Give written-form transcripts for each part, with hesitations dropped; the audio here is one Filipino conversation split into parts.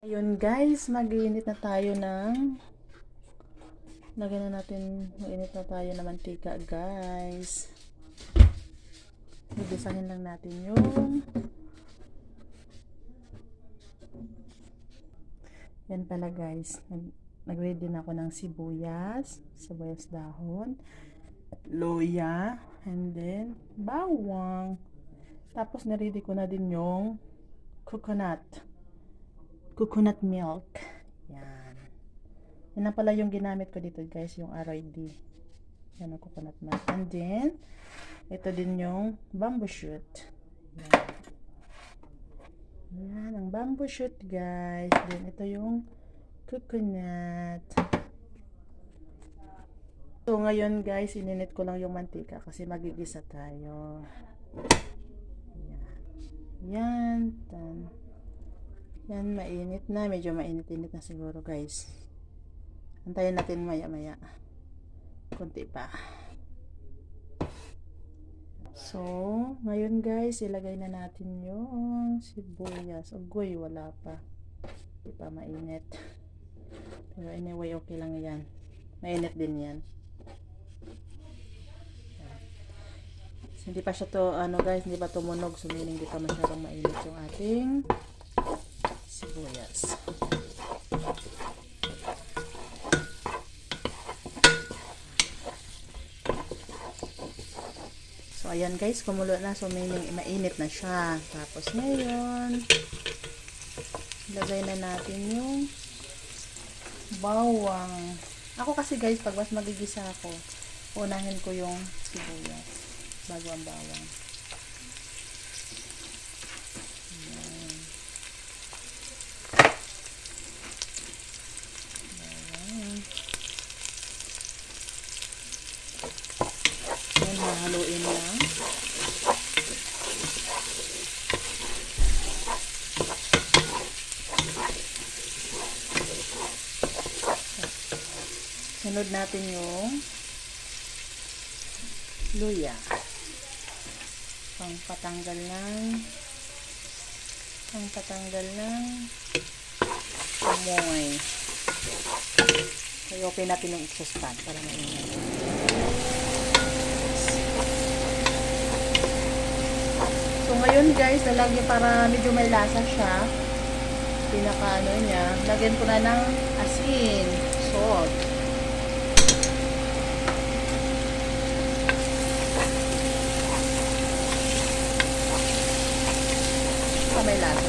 Ayun guys, mag-iinit na tayo ng lagyan na natin, mag-init na tayo ng mantika guys. Bibisahin lang natin yung yan pala guys, nag-ready na ako ng sibuyas dahon, luya, and then bawang. Tapos na-ready ko na din yung coconut milk. Yan. Yan na pala yung ginamit ko dito guys, yung RID. Yan ang coconut milk. And then, ito din yung bamboo shoot. Yan. Yan ang bamboo shoot guys. Then, ito yung coconut. So, ngayon guys, ininit ko lang yung mantika kasi magigisa tayo. Yan. Yan, mainit na. Medyo mainit-init na siguro guys. Antayin natin maya-maya. Kunti pa. So, ngayon guys, ilagay na natin yung sibuyas. Ugoy, wala pa. Hindi pa mainit. Pero anyway, okay lang yan. Mainit din yan. Hindi pa siya to, guys, hindi pa tumunog. So, meaning hindi pa masyadong mainit yung ating sibuyas. So, ayan guys, kumulo na. So, meaning mainit na siya. Tapos ngayon, ilagay na natin yung bawang. Ako kasi guys, pag mas magigisa ako, unahin ko yung sibuyas bago ang bawang. Ayan. Ayan. Ayan, hahaluin lang. Sunod natin yung luya. Pangpatanggal ng amoy. So, open natin yung exhaust fan para mainit. So, ngayon guys, lalagyan para medyo may lasa siya. Pinaka niya, lagyan ko na ng asin, salt. May lasa.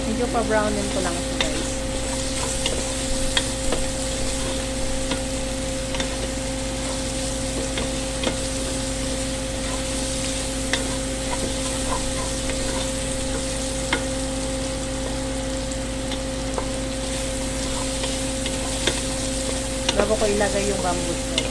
Medyo pa-brownin ko lang ito guys. Bago ko ilagay yung bamboo shoot.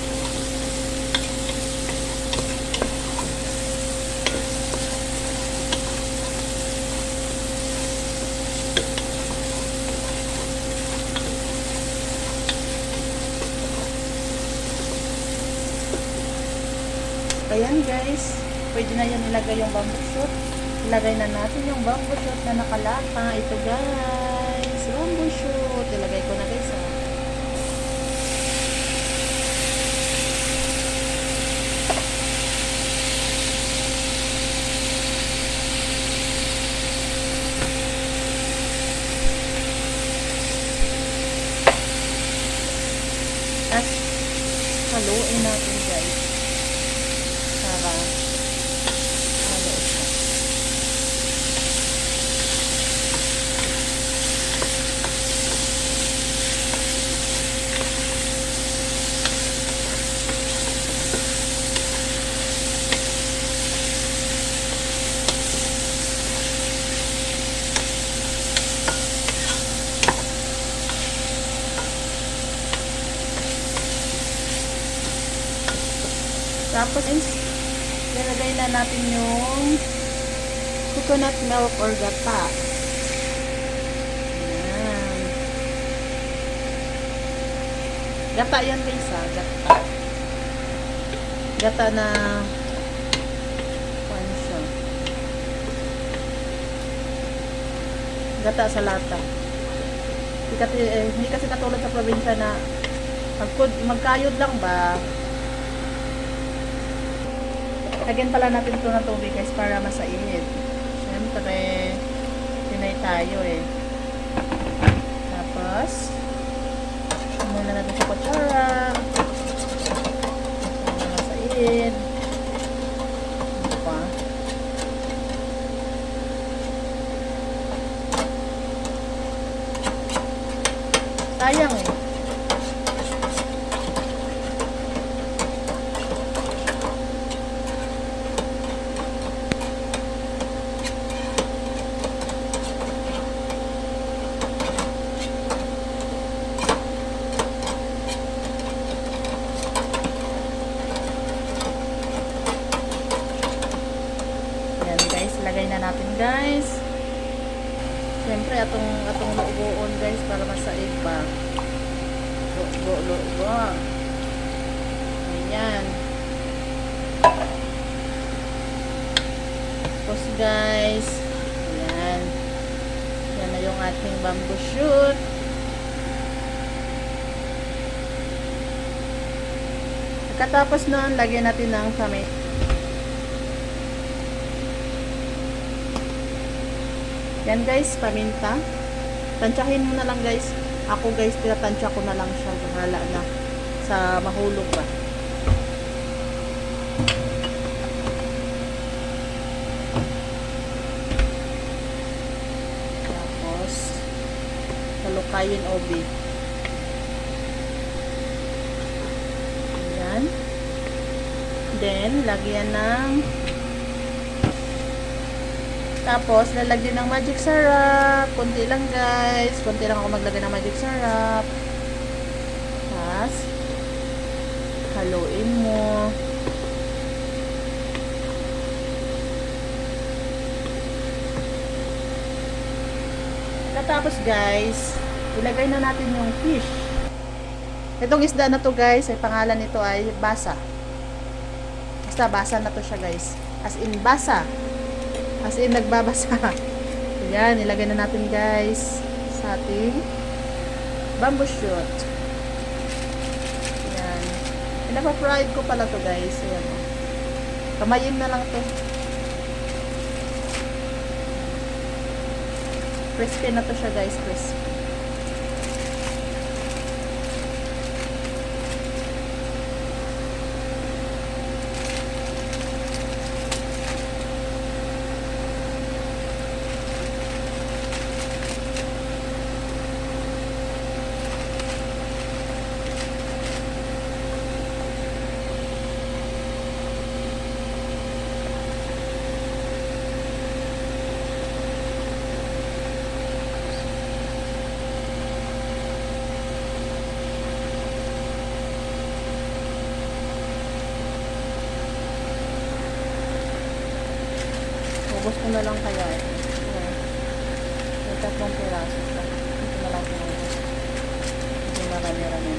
Ayan guys, pwede na yan ilagay yung bamboo shoot. Ilagay na natin yung bamboo shoot na nakalata. Ito guys, bamboo shoot. Ilagay ko na guys ha. Tapos, haluin natin guys. Para haluin siya. Tapos, nilagay na natin yung coconut milk or gata. Ayan. Gata yan guys ha. Gata. Gata na ano siya? Gata sa lata. Hindi kasi katulad sa probinsya na magkayod lang ba? Lagyan pala natin ito ng tubig guys para masainit. Siyempre, Pinay tayo eh. Tapos, muna natin sa kutsara. Para masainit. Ano pa? Sayang eh. Lagay na natin guys. Siyempre atong lugoon guys para masaig ba. Lugo. Ayan. Tapos guys, ayan. Yan na yung ating bamboo shoot. Pagkatapos nun, lagyan natin ng kamay. Yan guys, paminta. Tansyahin mo na lang guys. Ako guys, tinatansya ko na lang siya. Bahala na sa mahulog ba. Tapos, talukayin obi. Yan. Then, lagyan ng tapos, lalagyan ng magic syrup. Kunti lang guys. Kunti lang ako maglagay ng magic syrup. Tapos, haluin mo. Tapos guys, ilagay na natin yung fish. Itong isda na to guys, ay pangalan nito ay basa. Basta basa na to siya guys. As in basa. As in, nagbabasa. Ayan, ilagay na natin guys sa ating bamboo shoot. Ayan. Pinapa-fried ko pala to guys. Ayan. Kamayin na lang to. Crispy na to siya guys. Crispy. Ubos ko na lang kaya ito. May 3 piraso. Ito na lang kaya ito. Ito marami-rami.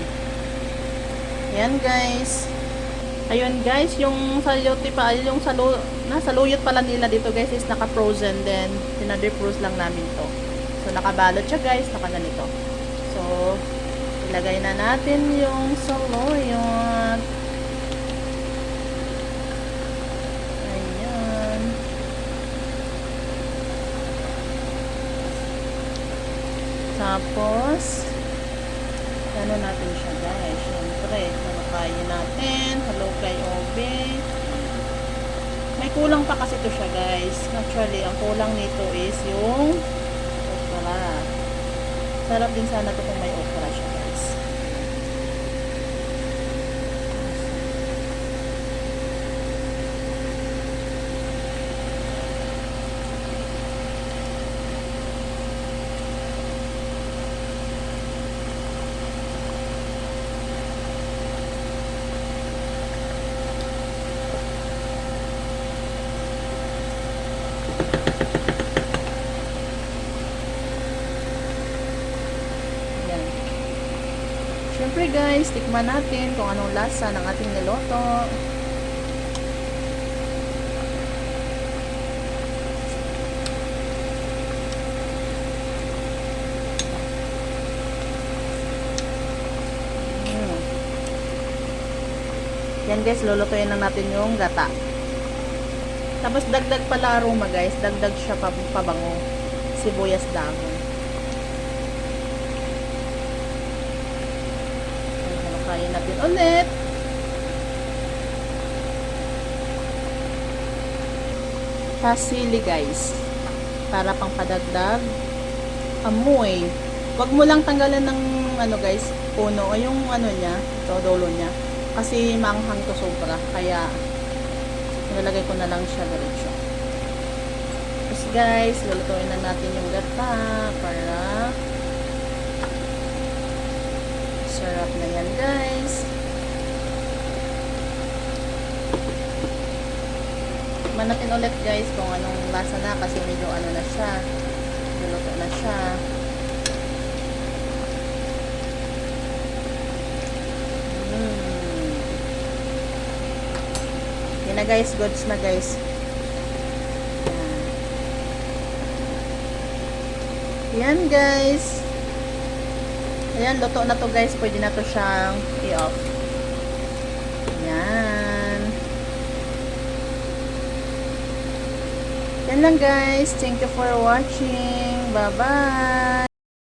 Ayan guys. Ayun guys, yung sayote pa, yung saluyot pala nila dito guys is naka-frozen. Then, sinadefroze lang namin to. So, nakabalot siya guys, naka-ganito. So, ilagay na natin yung saluyot. Tapos, ano natin siya guys. Siyempre, nalakayin natin. Halukay obe. May kulang pa kasi to siya guys. Actually, ang kulang nito is yung okra. Sarap din sana to kung may okra siya guys. Siyempre guys, tikman natin kung anong lasa ng ating niloto. Yan guys, lulutuin na natin yung gata. Tapos dagdag pala aroma guys, dagdag siya pabango. Sibuyas dahon. Halukayin natin ulit. Pasili guys, para pang padagdag amoy. Wag mo lang tanggalan ng ano guys, puno o yung ano niya, ito dulo niya. Kasi maanghang to sobra, kaya nilalagay ko na lang siya diretso. Tapos guys, lulutuin na natin yung gata para sarap na yan guys. Tikman natin ulit guys kung anong lasa na, kasi medyo ano na siya, luluto na siya. Yan na guys, goods na guys. Yan guys. Ayan, luto na to guys. Pwede na to siyang i-off. Yan. Yan lang guys. Thank you for watching. Bye bye.